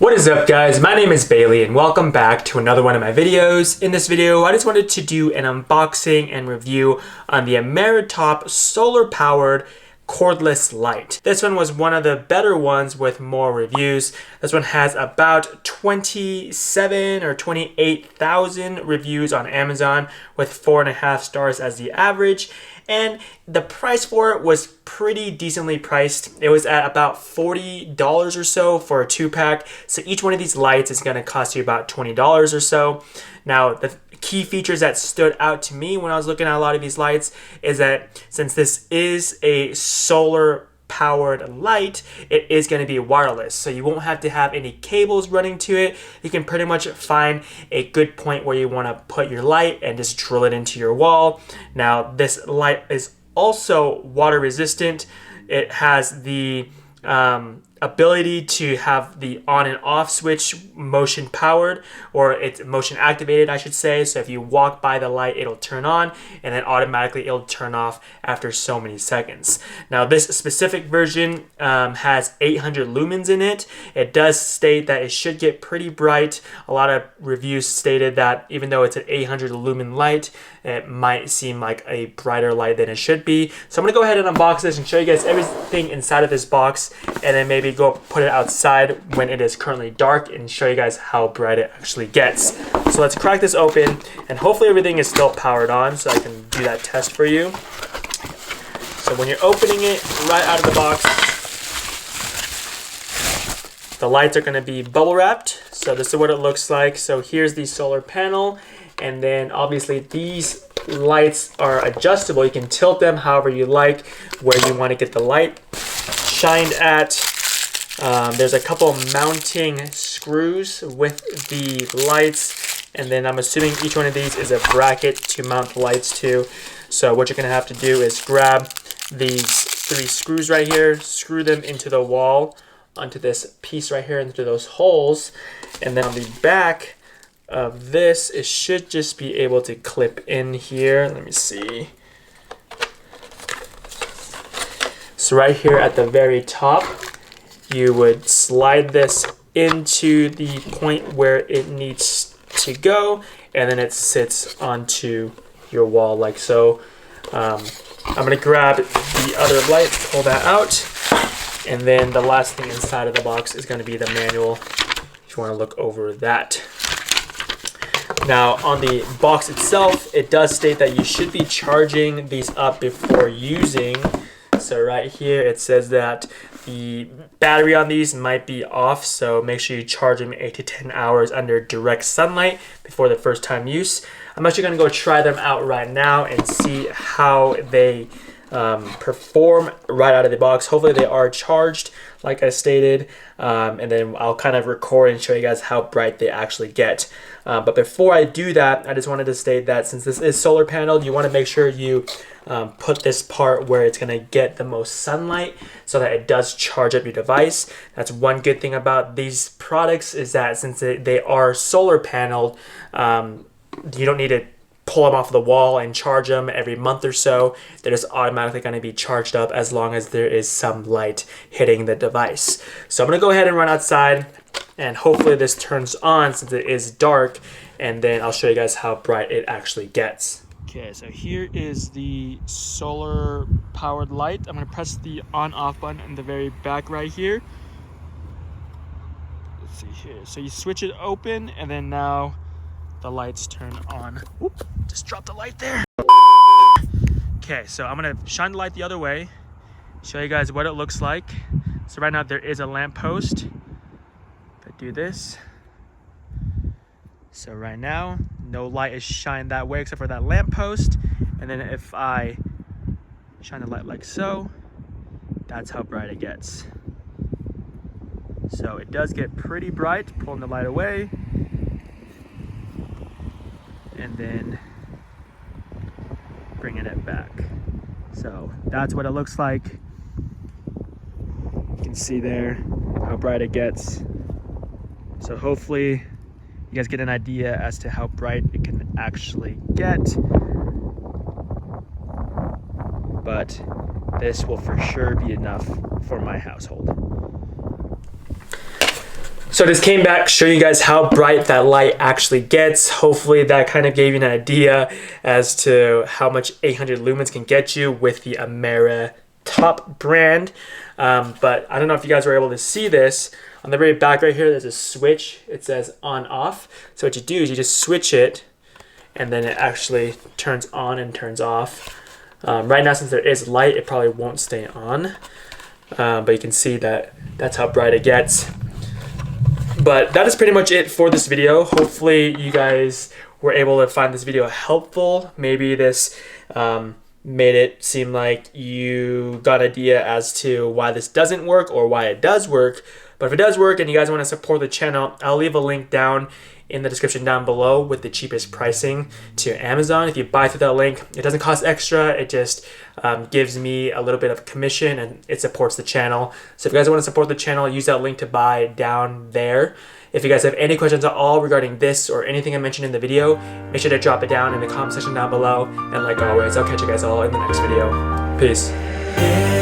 What is up, guys? My name is Bailey and welcome back to another one of my videos. In this video, I just wanted to do an unboxing and review on the AmeriTop solar powered cordless light. This one was one of the better ones with more reviews. This one has about 27 or 28,000 reviews on Amazon with 4.5 stars as the average. And the price for it was pretty decently priced. It was at about $40 or so for a 2-pack. So each one of these lights is going to cost you about $20 or so. Now, the key features that stood out to me when I was looking at a lot of these lights is that since this is a solar powered light, it is going to be wireless, so you won't have to have any cables running to it. You can pretty much find a good point where you want to put your light and just drill it into your wall. Now, this light is also water resistant. It has the ability to have the on and off switch motion powered, or it's motion activated, I should say. So if you walk by the light, it'll turn on and then automatically it'll turn off after so many seconds. Now, this specific version has 800 lumens in it. It does state that it should get pretty bright. A lot of reviews stated that even though it's an 800 lumen light, it might seem like a brighter light than it should be. So I'm gonna go ahead and unbox this and show you guys everything inside of this box, and then maybe go put it outside when it is currently dark and show you guys how bright it actually gets. So let's crack this open, and hopefully everything is still powered on so I can do that test for you. So when you're opening it right out of the box, the lights are gonna be bubble wrapped. So this is what it looks like. So here's the solar panel. And then obviously these lights are adjustable. You can tilt them however you like, where you want to get the light shined at. There's a couple mounting screws with the lights. And then I'm assuming each one of these is a bracket to mount the lights to. So what you're going to have to do is grab these 3 screws right here, screw them into the wall, onto this piece right here, into those holes. And then on the back of this, it should just be able to clip in here. Let me see. So right here at the very top, you would slide this into the point where it needs to go, and then it sits onto your wall like so. I'm gonna grab the other light, pull that out, and then the last thing inside of the box is gonna be the manual if you want to look over that. Now, on the box itself, it does state that you should be charging these up before using. So right here, it says that the battery on these might be off, so make sure you charge them 8 to 10 hours under direct sunlight before the first time use. I'm actually gonna go try them out right now and see how they perform right out of the box. Hopefully they are charged like I stated, and then I'll kind of record and show you guys how bright they actually get. But before I do that, I just wanted to state that since this is solar paneled, you want to make sure you put this part where it's going to get the most sunlight so that it does charge up your device. That's one good thing about these products, is that since they are solar paneled, you don't need to pull them off the wall and charge them every month or so. They're just automatically going to be charged up as long as there is some light hitting the device. So I'm going to go ahead and run outside, and hopefully this turns on since it is dark, and then I'll show you guys how bright it actually gets. Okay, so here is the solar powered light. I'm going to press the on off button in the very back right here. Let's see here. So you switch it open, and then now the lights turn on. Oop, just dropped the light there. Okay, so I'm gonna shine the light the other way, show you guys what it looks like. So right now there is a lamp post. If I do this, so right now no light is shined that way except for that lamp post. And then if I shine the light like so, that's how bright it gets. So it does get pretty bright. Pulling the light away, and then bringing it back. So that's what it looks like. You can see there how bright it gets. So hopefully you guys get an idea as to how bright it can actually get. But this will for sure be enough for my household. So I just came back showing you guys how bright that light actually gets. Hopefully that kind of gave you an idea as to how much 800 lumens can get you with the AmeriTop brand. But I don't know if you guys were able to see this. On the very back right here, there's a switch. It says on off. So what you do is you just switch it and then it actually turns on and turns off. Right now, since there is light, it probably won't stay on. But you can see that that's how bright it gets. But that is pretty much it for this video. Hopefully you guys were able to find this video helpful. Maybe this made it seem like you got an idea as to why this doesn't work or why it does work. But if it does work and you guys want to support the channel, I'll leave a link down in the description down below with the cheapest pricing to Amazon. If you buy through that link, it doesn't cost extra. It just gives me a little bit of commission and it supports the channel. So if you guys want to support the channel, use that link to buy down there. If you guys have any questions at all regarding this or anything I mentioned in the video, make sure to drop it down in the comment section down below. And like always, I'll catch you guys all in the next video. Peace.